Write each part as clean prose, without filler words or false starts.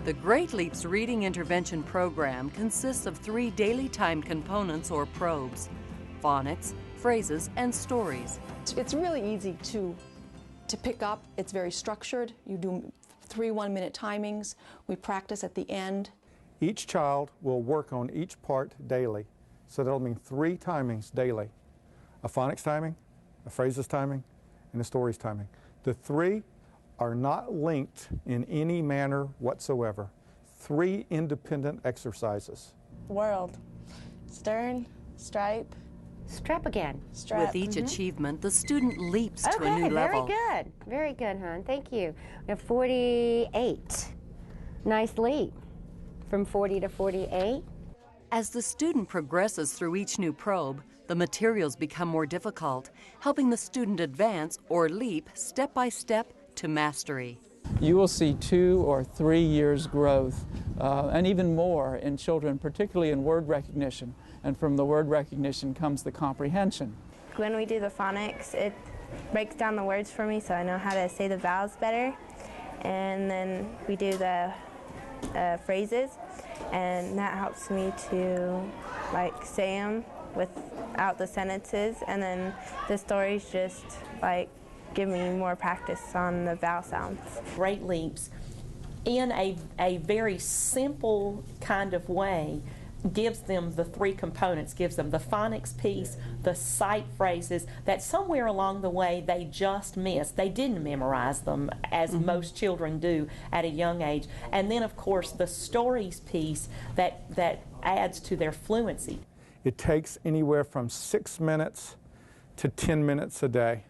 The Great Leaps Reading Intervention Program consists of 3 daily timed components or probes: phonics, phrases, and stories. It's really easy to pick up. It's very structured. You do 3 one-minute timings. We practice at the end. Each child will work on each part daily. So that'll mean 3 timings daily: a phonics timing, a phrases timing, and a stories timing. The 3 are not linked in any manner whatsoever. 3 independent exercises. World. Stern, stripe. Strap again. Strap. With each achievement, the student leaps to a new level. Very good. Very good, hon. Thank you. We have 48. Nice leap. From 40 to 48. As the student progresses through each new probe, the materials become more difficult, helping the student advance or leap step by step to mastery. You will see 2 or 3 years growth, and even more in children, particularly in word recognition. And from the word recognition comes the comprehension. When we do the phonics, it breaks down the words for me so I know how to say the vowels better. And then we do the phrases, and that helps me to say them without the sentences. And then the stories just give me more practice on the vowel sounds. Great Leaps, in a very simple kind of way, gives them the 3 components, gives them the phonics piece, the sight phrases that somewhere along the way they just missed. They didn't memorize them as most children do at a young age. And then of course the stories piece that adds to their fluency. It takes anywhere from 6 minutes to 10 minutes a day.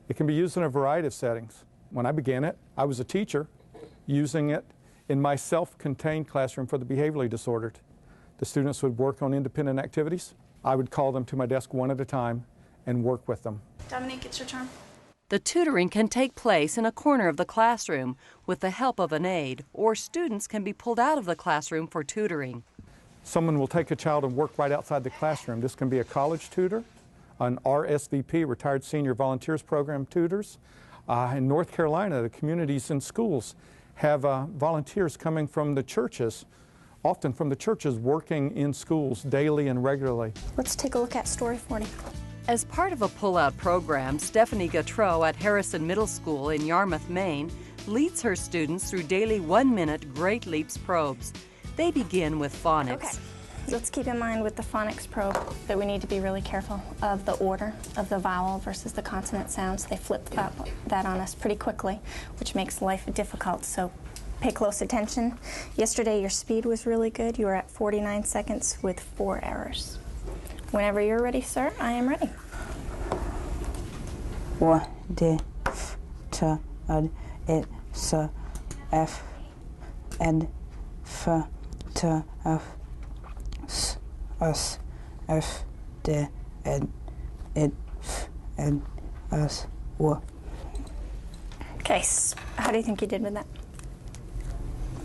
It can be used in a variety of settings. When I began it, I was a teacher using it in my self-contained classroom for the behaviorally disordered. The students would work on independent activities. I would call them to my desk one at a time and work with them. Dominique, it's your turn. The tutoring can take place in a corner of the classroom with the help of an aide, or students can be pulled out of the classroom for tutoring. Someone will take a child and work right outside the classroom. This can be a college tutor, an RSVP, Retired Senior Volunteers Program tutors. In North Carolina, the communities and schools have volunteers coming from the churches, often from the churches working in schools daily and regularly. Let's take a look at Story 40. As part of a pull-out program, Stephanie Gautreau at Harrison Middle School in Yarmouth, Maine, leads her students through daily 1-minute Great Leaps probes. They begin with phonics. Okay. Let's keep in mind with the phonics probe that we need to be really careful of the order of the vowel versus the consonant sounds. They flip that on us pretty quickly, which makes life difficult, so pay close attention. Yesterday your speed was really good. You were at 49 seconds with 4 errors. Whenever you're ready, sir, I am ready. What did t ad it s f ed f t f s us f d ed it f ed us w. Okay, how do you think you did with that?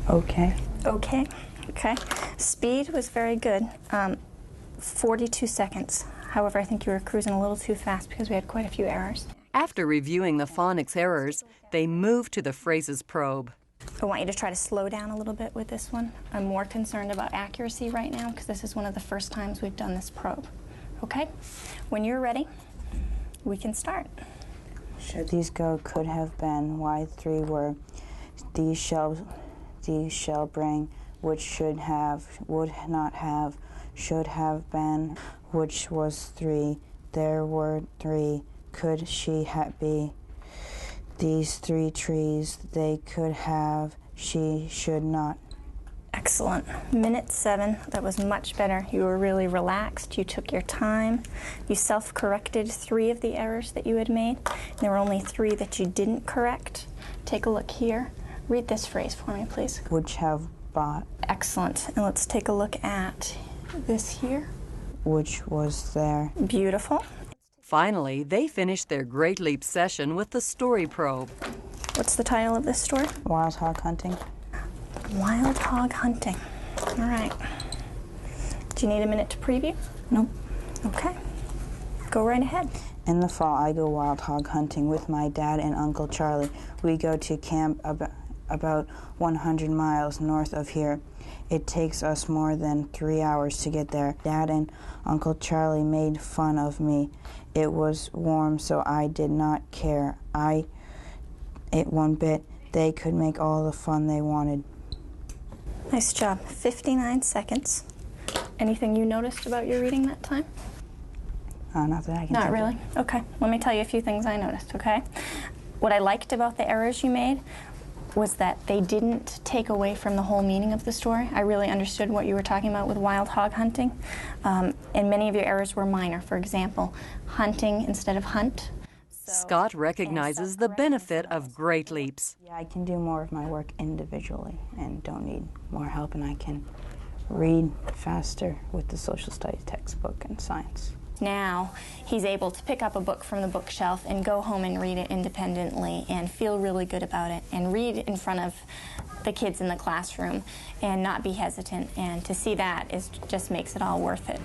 Okay. Okay. Okay. Speed was very good. 42 seconds. However, I think you were cruising a little too fast because we had quite a few errors. After reviewing the phonics errors, they move to the phrases probe. I want you to try to slow down a little bit with this one. I'm more concerned about accuracy right now because this is one of the first times we've done this probe. Okay? When you're ready, we can start. Should these go, could have been, why 3 were, these shall bring, which should have, would not have, should have been, which was 3, there were 3, could she be, these 3 trees, they could have, she should not. Excellent. Minute 7, that was much better. You were really relaxed, you took your time, you self-corrected 3 of the errors that you had made. There were only 3 that you didn't correct. Take a look here. Read this phrase for me, please. Which have bought. Excellent. And let's take a look at this here. Which was there. Beautiful. Finally, they finished their Great Leap session with the story probe. What's the title of this story? Wild hog hunting. Wild hog hunting. All right. Do you need a minute to preview? Nope. Okay. Go right ahead. In the fall, I go wild hog hunting with my dad and Uncle Charlie. We go to camp about 100 miles north of here. It takes us more than 3 hours to get there. Dad and Uncle Charlie made fun of me. It was warm, so I did not care. I ate one bit. They could make all the fun they wanted. Nice job. 59 seconds. Anything you noticed about your reading that time? Not that I can Not think really? Okay. Let me tell you a few things I noticed, okay? What I liked about the errors you made was that they didn't take away from the whole meaning of the story. I really understood what you were talking about with wild hog hunting. And many of your errors were minor. For example, hunting instead of hunt. Scott recognizes the benefit of Great Leaps. Yeah, I can do more of my work individually and don't need more help, and I can read faster with the social studies textbook and science. Now he's able to pick up a book from the bookshelf and go home and read it independently and feel really good about it and read in front of the kids in the classroom and not be hesitant, and to see that just makes it all worth it.